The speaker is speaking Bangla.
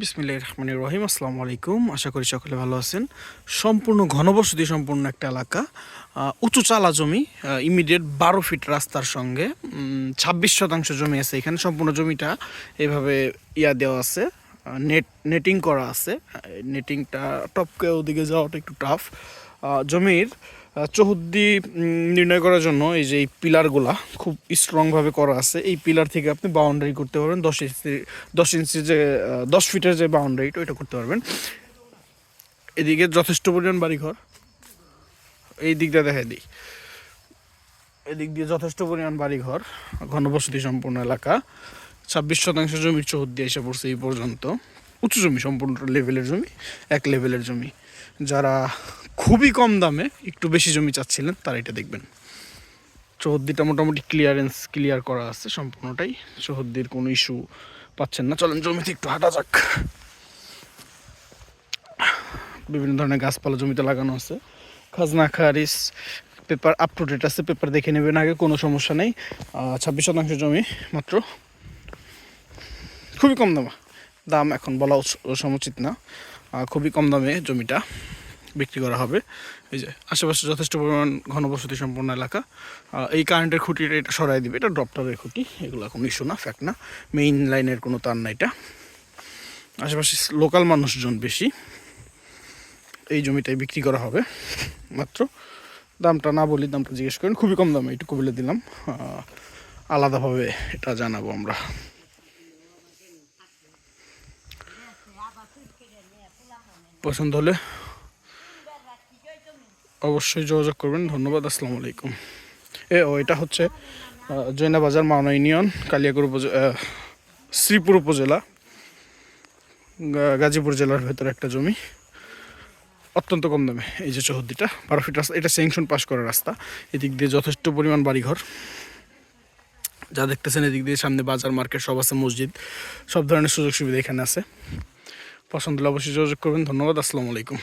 বিসমিল্লাহির রহমানির রহিম। আসসালামু আলাইকুম। আশা করি সকলে ভালো আছেন। সম্পূর্ণ ঘনবসতি সম্পূর্ণ একটা এলাকা, উঁচু চালা জমি, ইমিডিয়েট 12 ফিট রাস্তার সঙ্গে 26 শতাংশ জমি আছে এখানে। সম্পূর্ণ জমিটা এভাবে দেওয়া আছে, নেটিং করা আছে। নেটিংটা টপকে ওদিকে যাওয়াটা একটু টাফ। জমির চৌহদ্দি নির্ণয় করার জন্য এই পিলারগুলা খুব স্ট্রংভাবে করা আছে। এই পিলার থেকে আপনি বাউন্ডারি করতে পারবেন। 10 ইঞ্চি যে 10 ফিটের যে বাউন্ডারিটা ওইটা করতে পারবেন। এদিকে যথেষ্ট পরিমাণ বাড়িঘর, এই দিকটা দেখাই দিই। এদিক দিয়ে যথেষ্ট পরিমাণ বাড়িঘর, ঘনবসতি সম্পূর্ণ এলাকা। 26 শতাংশ জমির চৌহদ্দি এসে পড়ছে এই পর্যন্ত। উঁচু জমি, সম্পূর্ণ লেভেলের জমি, এক লেভেলের জমি। যারা খুবই কম দামে একটু বেশি জমি চাচ্ছিলেন তারা এটা দেখবেন। চৌহদ্দিটা মোটামুটি ক্লিয়ার করা আছে সম্পূর্ণটাই। চৌহদ্দির কোনো ইস্যু পাচ্ছেন না। চলেন জমিতে একটু হাঁটা যাক। বিভিন্ন ধরনের গাছপালা জমিতে লাগানো আছে। খাজনা খারিজ পেপার আপ টু ডেট আছে, পেপার দেখে নেবেন আগে, কোনো সমস্যা নেই। 26 শতাংশ জমি মাত্র, খুবই কম দাম এখন বলা সমুচিত না। খুবই কম দামে জমিটা বিক্রি করা হবে। এই যে আশেপাশে যথেষ্ট পরিমাণ ঘনবসতি সম্পন্ন এলাকা। এই কারেন্টের খুঁটিটা এটা সরাই দিবে, এটা ড্রপটারের খুঁটি, এগুলো কোনো ইস্যু না, ফ্যাক্ট না। মেইন লাইনের কোনো তার না এটা। আশেপাশে লোকাল মানুষজন বেশি। এই জমিটাই বিক্রি করা হবে মাত্র। দামটা না বলি, দামটা জিজ্ঞেস করেন। খুবই কম দামে এটুকু বলে দিলাম, আলাদাভাবে এটা জানাবো আমরা। পছন্দ হলে অবশ্যই যোগাযোগ করবেন। ধন্যবাদ। আসসালামু আলাইকুম। এটা হচ্ছে জৈনাবাজার, মাওনা ইউনিয়ন, কালিয়াকৈর শ্রীপুর উপজেলা, গাজীপুর জেলার ভেতরে একটা জমি, অত্যন্ত কম দামে। এই যে চৌহদ্দিটা 12 ফিট রাস্তা, এটা স্যাংশন পাস করা রাস্তা। এদিক দিয়ে যথেষ্ট পরিমাণ বাড়িঘর যা দেখতেছেন। এদিক দিয়ে সামনে বাজার, মার্কেট সব আছে, মসজিদ, সব ধরনের সুযোগ সুবিধা এখানে আছে। পছন্দ হলে অবশ্যই যোগাযোগ করবেন। ধন্যবাদ। আসসালামু আলাইকুম।